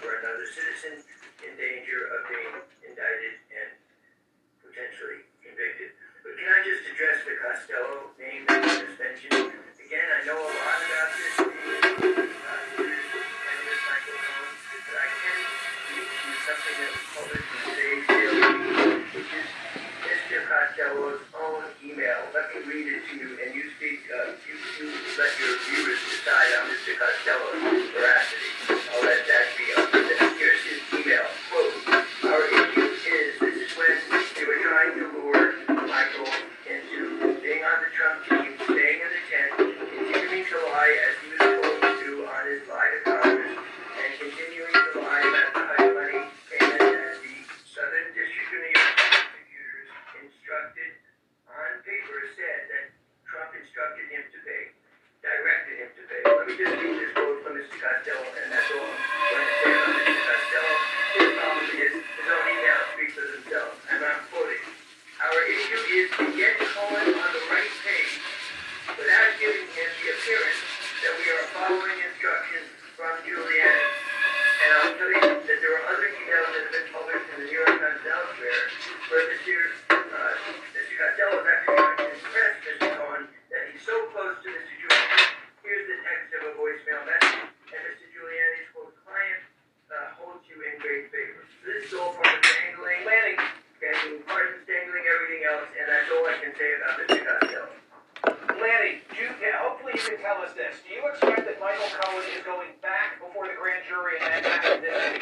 for another citizen in danger of being indicted and potentially convicted. But can I just address the Costello name that was just mentioned? Again, I know a lot about this prosecutors and this microphone, but I can read you something that was published in today's Daily News, which is Mr. Costello's own email. Let me read it to you, and you speak. You let your viewers decide on Mr. Costello's veracity. I'll let that be up to them. Here's his email. Quote, our issue is, this is when they were trying to lure Michael into being on the Trump team, staying in the tent, continuing to lie as he was told to do on his lie to Congress, and continuing to lie about the hush money payment as the Southern District of New York prosecutors instructed on paper said that Trump instructed him to pay, directed him to pay. Let me just read this quote from Mr. Costello, and that's all I'm going to say about Mr. Costello. His problem is his own emails speak for themselves, and I'm quoting. Our issue is to get Cohen on the right page without giving him the appearance that we are following instructions from Giuliani. And I'll tell you that there are other emails that have been published in the New York Times and elsewhere where Mr. Costello is actually trying to impress Mr. Cohen that he's so close to Mr. Giuliani. Here's the text of a voicemail message, and Mr. Giuliani's quote, client holds you in great favor. This is all part of dangling, pardons, dangling everything else, and that's all I can say about Mr. Costello. Lanny, hopefully you can tell us this. Do you expect that Michael Cohen is going back before the grand jury and then after this?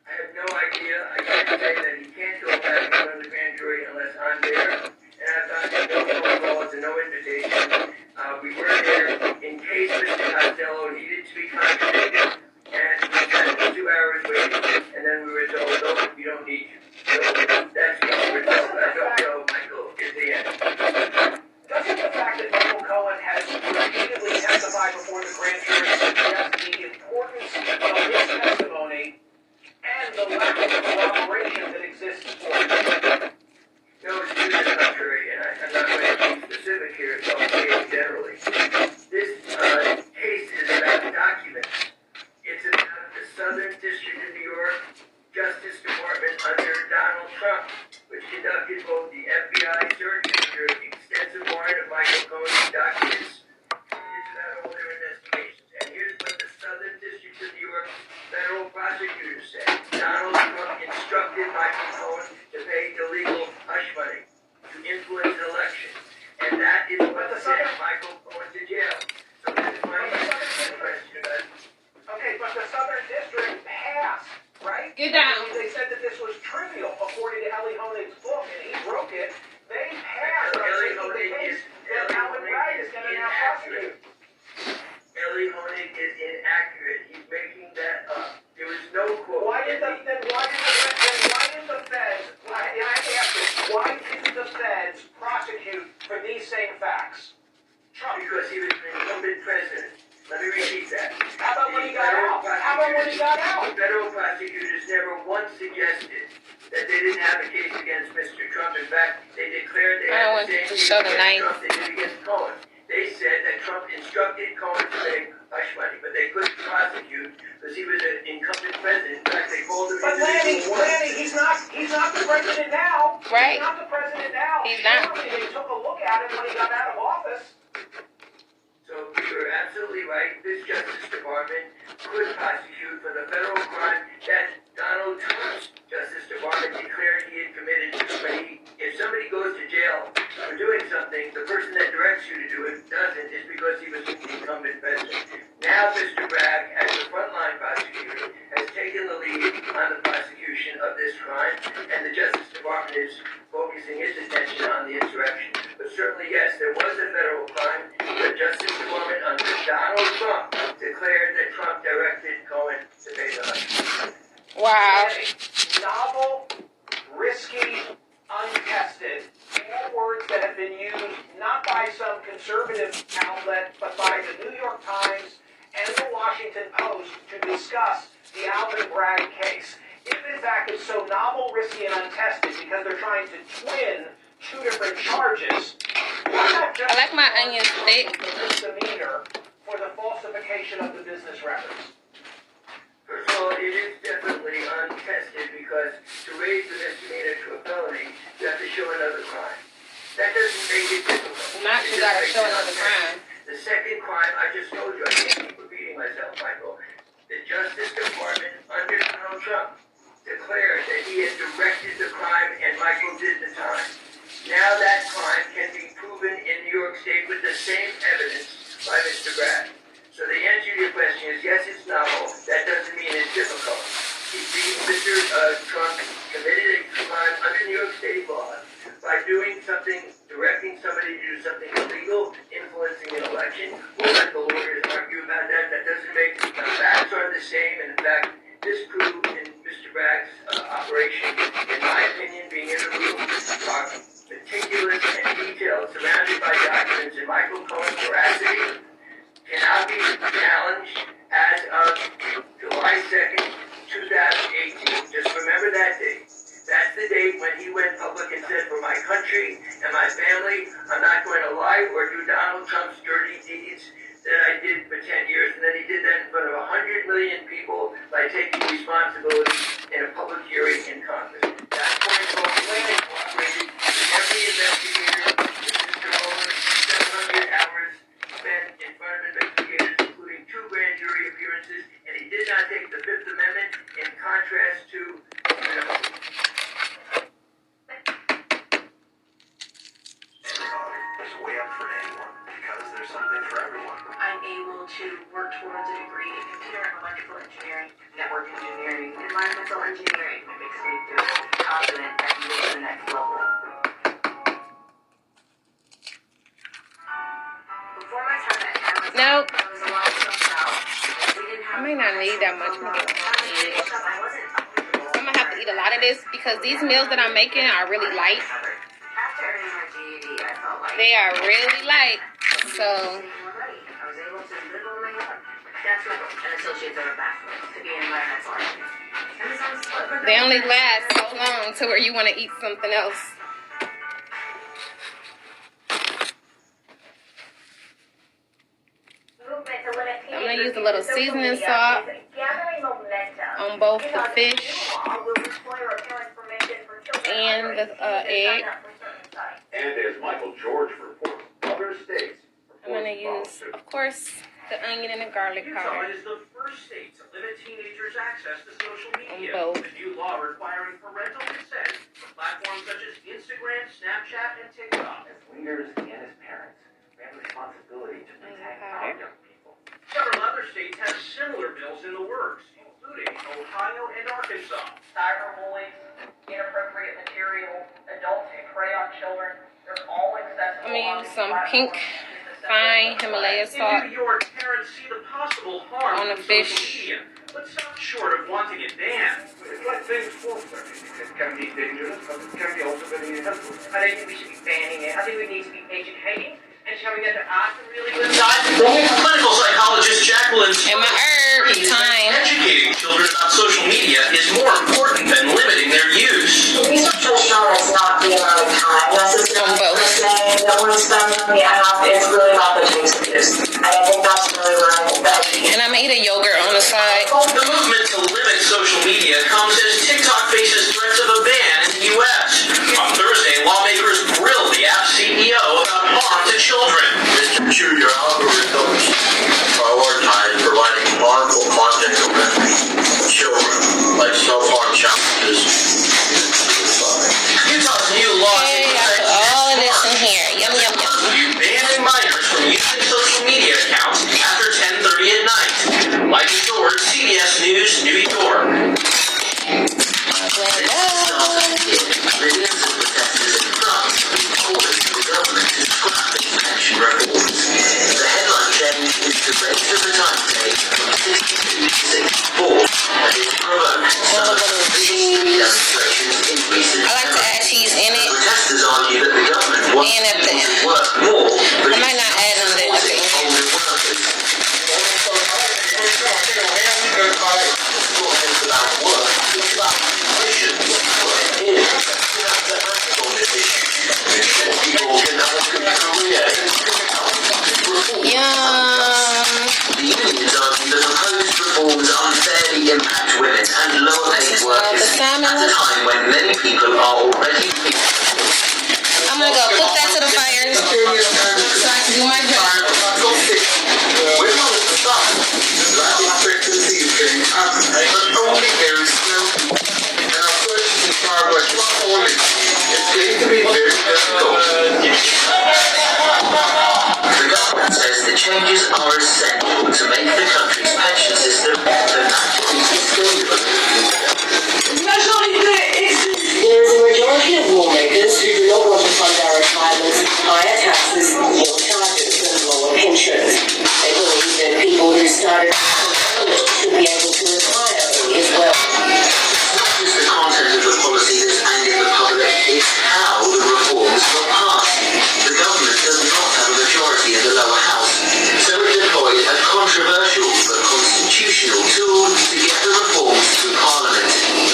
I have no idea. I can't say that he can't go back in front of the grand jury unless I'm there. And I've gotten no phone calls and no invitation. We were there in case Mr. Costello needed to be contradicted. And we spent 2 hours waiting. And then we were told, no, we don't need you. So that's the end result. I don't know, Michael, is the end. Doesn't the fact that Michael Cohen has repeatedly testified before the grand jury suggest the importance of his testimony and the lack of corroboration that exists for it? No, it's to the contrary, and I'm not going to be specific here, so I'll say it generally. This case is about documents. It's about the Southern District of New York Justice Department under Donald Trump, which conducted both the FBI search under extensive warrant of Michael Cohen's documents. It's about all their investigations. And here's what the Southern District of New York federal prosecutors said. Donald Trump instructed Michael Cohen to pay illegal hush money to influence an election. And that is what sent Michael Cohen to jail. So this is my question. Okay, but the Southern District passed, right? Get down. They said that this was trivial, according to Ellie Honig's book, and he broke it. They passed on saying the case that Alan Bragg is going to now prosecute. Ellie Honig is inaccurate. He's making that up. There was no quote. Why didn't the feds prosecute for these same facts? Trump. Because he was an incumbent president. Let me repeat that. How about when he got out? The federal prosecutors never once suggested that they didn't have a case against Mr. Trump. In fact, they declared they had the same case against Trump they did against Cohen. They said that Trump instructed Cohen to pay hush money, but they couldn't prosecute because he was an incumbent president. In fact, they called him. But Lanny, he's not the president now. Right. He's not the president now. He's not. They took a look at him when he got out of office. So you're absolutely right. This Justice Department could prosecute for the federal crime that Donald Trump's Justice Department declared he had committed. But if somebody goes to jail for doing something, the person that directs you to do it doesn't. It's because he was an incumbent president. Now Mr. Bragg, as the frontline prosecutor, has taken the lead on the prosecution of this crime, and the Justice Department is focusing its attention on the insurrection. But certainly, yes, there was a federal crime. The Justice Department under Donald Trump declared that Trump directed Cohen to pay the money. Wow. Novel, risky, untested. All words that have been used not by some conservative outlet, but by the New York Times and the Washington Post to discuss the Alvin Bragg case. If in fact it's so novel, risky, and untested because they're trying to twin two different charges, why not just I like my onions thick. the misdemeanor for the falsification of the business records? First of all, to raise the misdemeanor to a felony, you have to show another crime. That doesn't make it difficult. Not you gotta show another crime. The second crime, I just told you, I can't keep repeating myself, Michael. The Justice Department under Donald Trump declared that he had directed the crime and Michael did the time. Now that crime can be proven in New York State with the same evidence by Mr. Bragg. So the answer to your question is yes, it's novel. That doesn't mean it's difficult. Mr. Trump committed a crime under New York State law by doing something, directing somebody to do something illegal, influencing an election. We'll let the lawyers argue about that. That doesn't make the facts are the same. And in fact, this proved in Mr. Bragg's operation, in my opinion, being in the room, are meticulous and detailed, surrounded by documents, and Michael Cohen's veracity cannot be challenged as of July 2nd, 2018. Just remember that date. That's the date when he went public and said, for my country and my family, I'm not going to lie or do Donald Trump's dirty deeds that I did for 10 years. And then he did that in front of 100 million people by taking responsibility in a public hearing in Congress. That's why it's called Atlantic cooperated with every investigator, with Mr. Mueller, 700 hours spent in front of investigators, including 2 grand jury appearances, and he did not take the Fifth Amendment in contrast to There's a way up for anyone because there's something for everyone. I'm able to work towards a degree in computer and electrical engineering, network engineering, environmental engineering. It makes me feel confident that I can go to the next level. Before my time at Amazon, Nope. there was a lot of self-doubt. We didn't have I may not need that much more. I'm gonna have to eat a lot of this because these meals that I'm making are really light. After earning my GED, I felt like They are really light. So I was able to live on my own. That's what an associate's or a bachelor's to be an environmental engineer. they only last so long to where you want to eat something else. I'm gonna use a little seasoning salt on both the fish and the egg. And as Michael George reported, other states I'm gonna use, of course, the onion and the garlic Utah powder is the first state to limit teenagers' access to social media. on both. The new law requiring parental consent for platforms such as Instagram, Snapchat, and TikTok. as leaders and as parents, we have a responsibility to protect our young people. Several other states have similar bills in the works, including Ohio and Arkansas. Cyberbullying, inappropriate material, adults who prey on children, they're all accessible. I'm gonna on use these some platforms. pink fine Himalaya In salt New York, parents see the possible harm on the from fish. social media, but stop short of wanting it banned. It's like things for it can be dangerous, but it can be also very helpful. I don't think we should be banning it. I think we need to be educating and showing that there are some really good Clinical psychologist Jacqueline and my herb thyme. educating children about social media is more important than limiting their use. Research has shown it's not the amount of time necessary On both. per se that one spends on the app. It's really about the taste of use. And I think that's really where I think that And I'm gonna eat a yogurt on the side. The movement to limit social media comes as TikTok faces threats of a ban in the U.S. On Thursday, lawmakers grilled the app's CEO about harm to children. Mr. Q, your algorithms prioritize providing harmful content to children, like self-harm challenges and suicide. Utah's new law Okay, I put all of this in here. Yum, yum, yum. banning minors from using social media accounts after 10:30 at night. Michael George, CBS News, New York. Blend it up. Millions of protesters in France called for the government to scrap its pension reforms. The headline change is to raise the retirement age from 62 to 64, and it provoked some of the biggest demonstrations in recent I like to memory. add cheese in it. Protesters argue that the government wants And at the people to work more, but I might not add them at the forcing end. older workers. It's not about work, it's about conditions. It is. That's the answer on this issue. People can have a good career. Yum. The unions argue that proposed reforms unfairly impact women and lower paid This is all the workers salmon. at a time when people are already I'm gonna go put that to the fire so I can do my job. we're not at the top. Life expectancy is getting up, but only very slowly. And our purchasing power was falling. It's going to be very difficult. The government says the changes are essential to make the country's pension system financially sustainable. There is a majority of lawmakers who do not want to fund our retirements with higher taxes, more charges, and lower pensions. They believe that people who started should be able to retire early as well. It's not just the content of the policy that's angering the public, it's how the reforms were passed. The government does not have a majority in the lower house, so it deployed a controversial but constitutional tool to get the reforms through Parliament.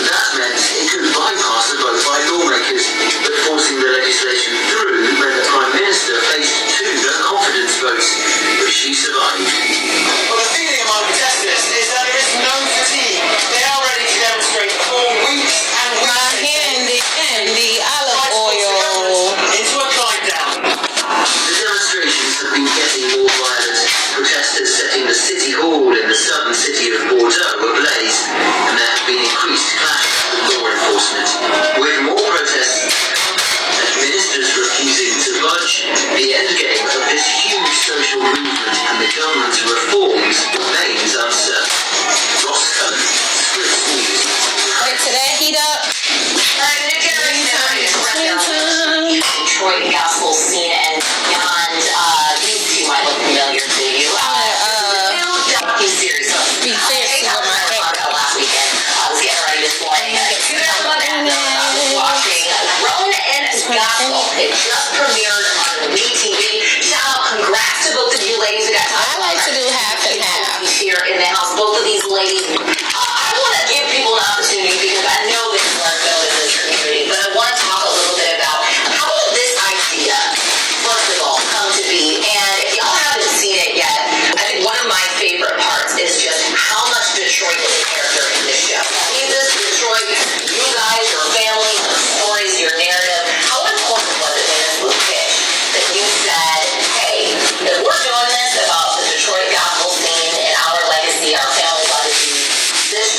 That meant it could bypass the vote by lawmakers, but forcing the legislation through meant the Prime Minister faced two no-confidence votes, but she survived. Well, the feeling among protesters is that there is no fatigue. They are ready to demonstrate for weeks and weeks. The olive oil. Into a climb down. The demonstrations have been getting more violent. Protesters setting the City Hall in the southern city of Bordeaux ablaze, and there have been increased clashes with law enforcement. With more protests and ministers refusing to budge, the endgame of this huge social movement and the government's reforms remains uncertain. Ross Cullen, Scripps News. Wait till that heat up. Detroit gospel scene and beyond. These two might look familiar to you. He's serious. Be serious with my Last weekend, I was getting ready this morning. I was watching Grown and Gospel. It just premiered on the TV. Shout out, congrats to both of you ladies who got to I like to do half and half. here in the house. Both of these ladies. I want to give people an opportunity because I know this is our show in this community, but I want to talk a little bit about how did this idea, first of all, come to be. And if y'all haven't seen it yet, I think one of my favorite parts is just how much Detroit is a character in this show. Jesus, Detroit, you guys, your family, your stories, your narrative. How important was it when this was pitched that you said, hey, if we're doing this about the Detroit gospel scene and our legacy, our family legacy, this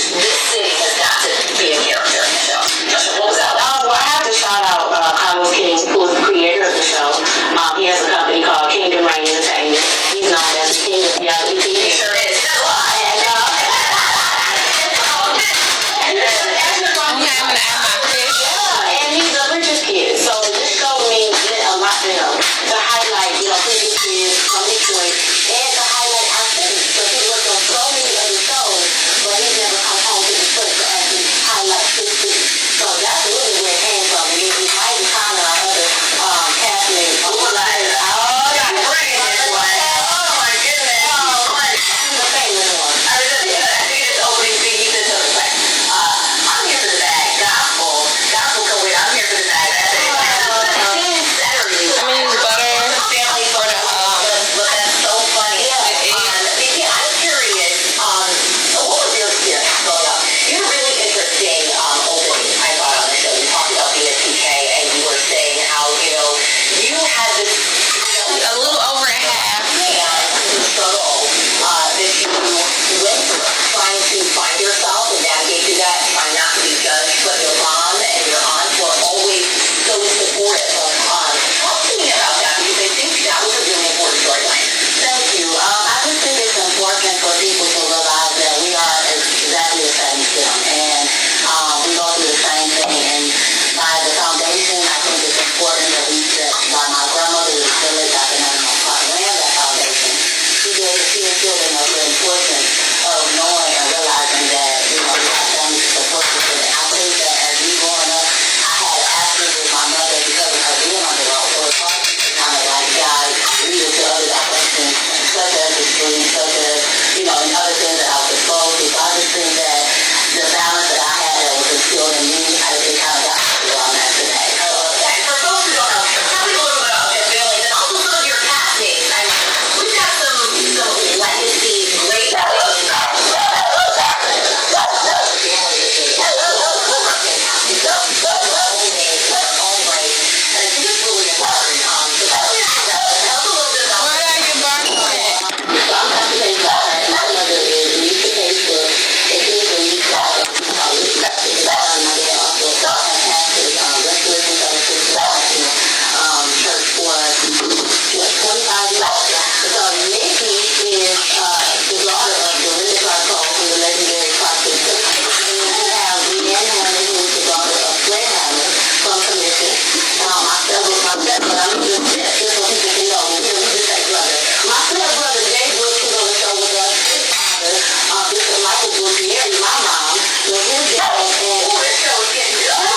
was married my mom. So his dad and his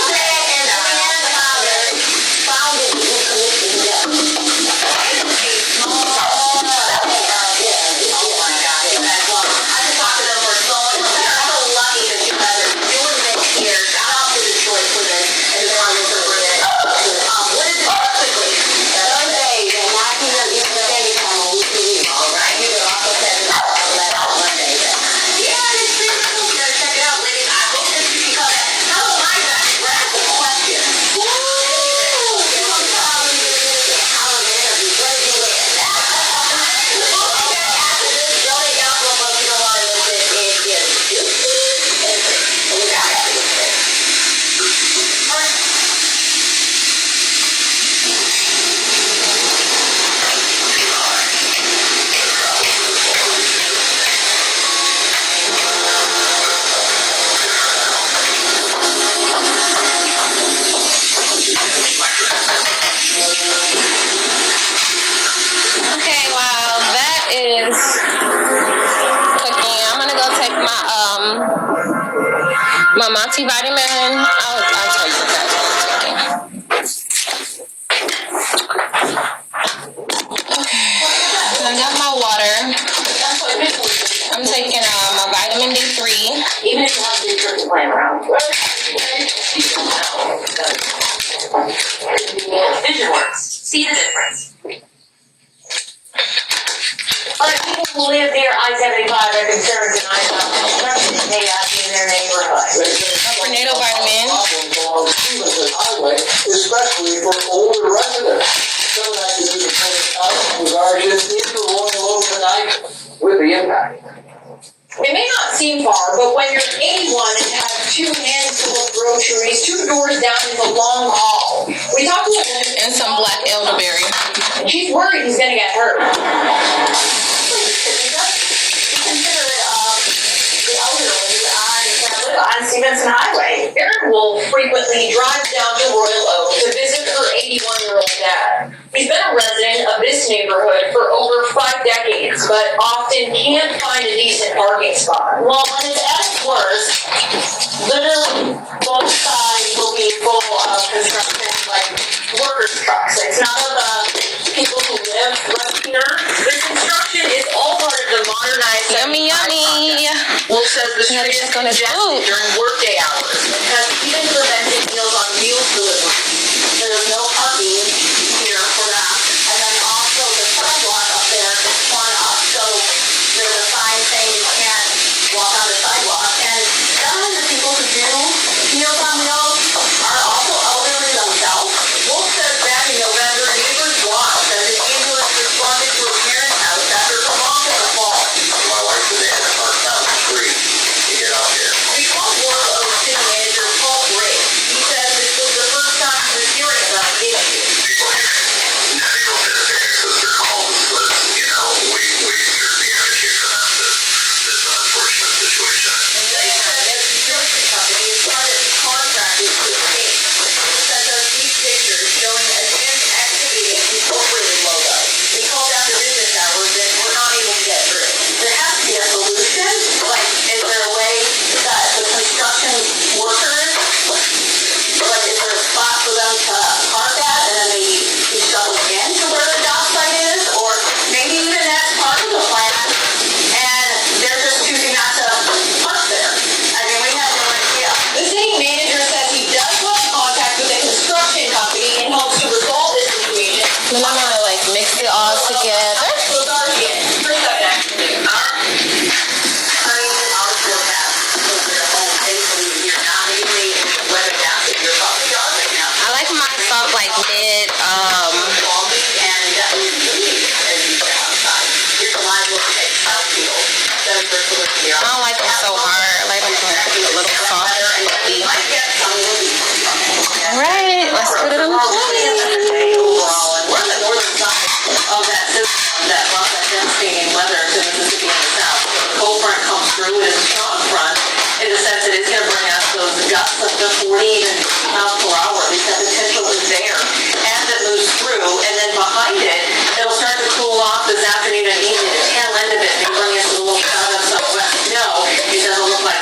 dad and my grandfather founded the eucalyptus together. Okay, while that is cooking, I'm gonna go take my multivitamin. I'll tell you guys what I'm taking. So I got my water. I'm taking my vitamin D3. Even if you have to do the plan around. Vision works. See the difference. But people who live near I-75 are concerned tonight about construction chaos in their neighborhood. Prenatal vitamin. Along Stevenson Highway, especially for older residents. So that can be the out with our just into Royal Oak tonight with the impact. It may not seem far, but when you're 81 and have 2 hands full of groceries, 2 doors down is a long haul. We talked to a woman And some black elderberry. and she's worried he's gonna get hurt. Consider the elderly on Stevenson Highway. Erin will frequently drive down to Royal Oak to visit her 81-year-old dad. He's been a resident of this neighborhood for over 5 decades, but often can't find a decent parking spot. Well, when it's at its worst, literally both sides will be full of construction, like workers' trucks. It's not of the people who live right here. The construction is all part of the modernized. Yummy, yummy. Wolf says the Yeah, street is check on his congested food. during workday hours and has even prevented Meals on Wheels delivery. There's no parking here for that. And then also the sidewalk up there is torn up, so there's a sign saying you can't walk on the sidewalk. And some of the people who do Meals on Wheels are also elderly themselves. Wolf says back in November, neighbors watched as an ambulance responded to a parent's house after her mom had a fall. My wife and Anna are down the street to get out here. We called Royal Oak City Manager Paul Briggs. He says this was the first time he was hearing about the issue. Natural disasters are called, but, you know, we should be advocating for them, this unfortunate situation. And they said that the construction company has started contracted to the state. He sent us these pictures showing advanced activity incorporated logo. We called after business hours and we're not able to get through. There has to be a solution. Like, is there a way that the construction workers, like, is there a spot for them to park at and then maybe be shuttles in to where the job site is? Or maybe even that's part of the plan and they're just choosing not to park there. I mean, we have no idea. The city manager says he does want contact with the construction company in hopes to resolve this situation. Then I'm gonna like mix it all together. So Guardian, 3-second afternoon. I like my salt like mid, I don't like them so hard. I like them a little soft. Alright, let's put it on the plate. We're on the northern side of that system that brought that devastating weather to Mississippi and the South. So the cold front comes through, it is a strong front, in the sense that it's going to bring us those gusts up to 40 even 50 miles per hour. At least that potential is there as it moves through, and then behind it, it'll start to cool off this afternoon and evening. The tail end of it may bring us a little cloud of some west snow. It doesn't look like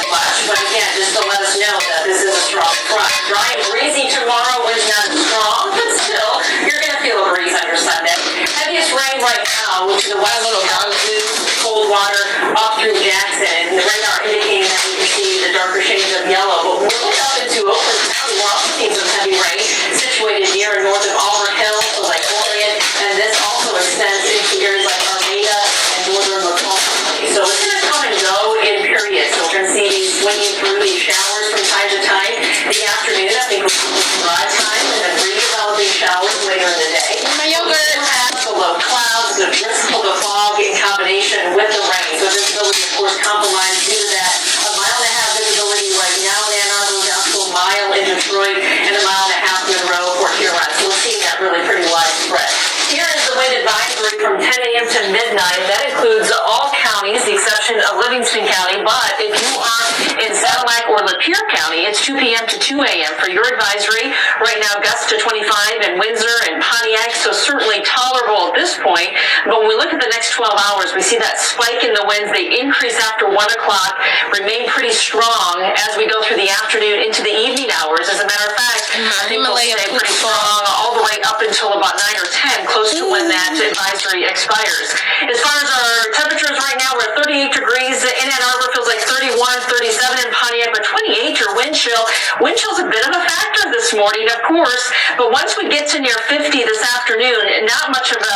let us know that this is a strong front. Dry and breezy tomorrow, wind's not as strong, but still, you're going to feel a breeze on your Sunday. Heaviest rain right now, which is the west little mountains, cold water up through Jackson. The radar indicating that you can see the darker shades of yellow. But when we look up into Oakland County, we're also seeing some heavy rain situated near and north of Auburn Hills, so like Orion, and this also extends into areas like Armada and northern Macomb County. So it's going to come and go in periods. So we're going to see these swinging through these showers from time to time. The afternoon, I think we'll see some dry time and then redeveloping showers later in the day. My yogurt. We'll have the low clouds, the drizzle, the fog in combination with the rain. So visibility, of course, compromised due to that. A mile and a half visibility right now in Ann Arbor, down to a mile in Detroit, and a mile and a half Monroe, Port Huron. So we're seeing that really pretty widespread. Here is the wind advisory from 10 a.m. to midnight. That includes all counties, the exception of Livingston County. But if you are in Sanilac or Lapeer County, it's 2 p.m. to 2 a.m. for your advisory. Right now, gusts to 25 in Windsor and Pontiac, so certainly tolerable at this point. But when we look at the next 12 hours, we see that spike in the winds. They increase after 1 o'clock, remain pretty strong as we go through the afternoon into the evening hours. As a matter of fact, I think they'll stay pretty strong all the way up until about 9 or 10, close to when that advisory expires. As far as our temperatures right now, we're at 38 degrees in Ann Arbor, feels like 31, 37 in Pontiac, but 28 your wind chill. Wind chill's a bit of a factor this morning, of course, but once we get to near 50 this afternoon, not much of a...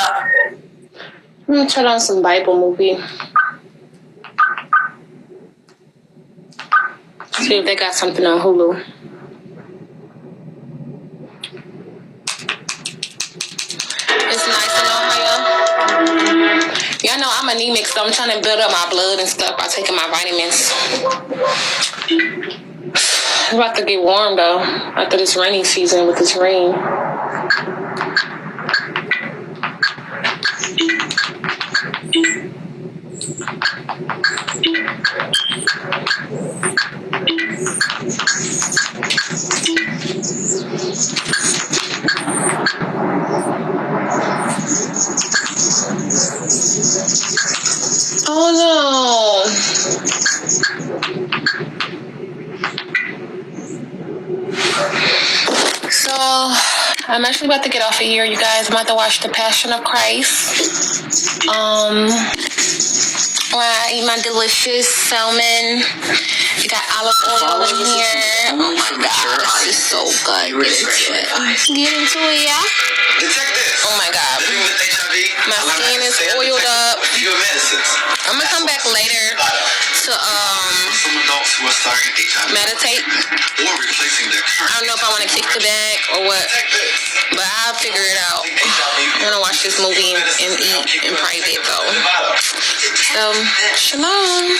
I'm gonna turn on some Bible movie. See if they got something on Hulu. It's nice in Ohio. Y'all know I'm anemic, so I'm trying to build up my blood and stuff by taking my vitamins. It's about to get warm though after this rainy season with this rain. Oh no. So I'm actually about to get off of here, you guys. I'm about to watch The Passion of Christ. While I eat my delicious salmon. We got olive oil in here. Oh my god, this is so good. Get into it, yeah? Oh my god. My skin is oiled up. I'm gonna come back later to meditate. I don't know if I want to kick the bag or what, but I'll figure it out. I'm gonna watch this movie and eat in private though. So, shalom.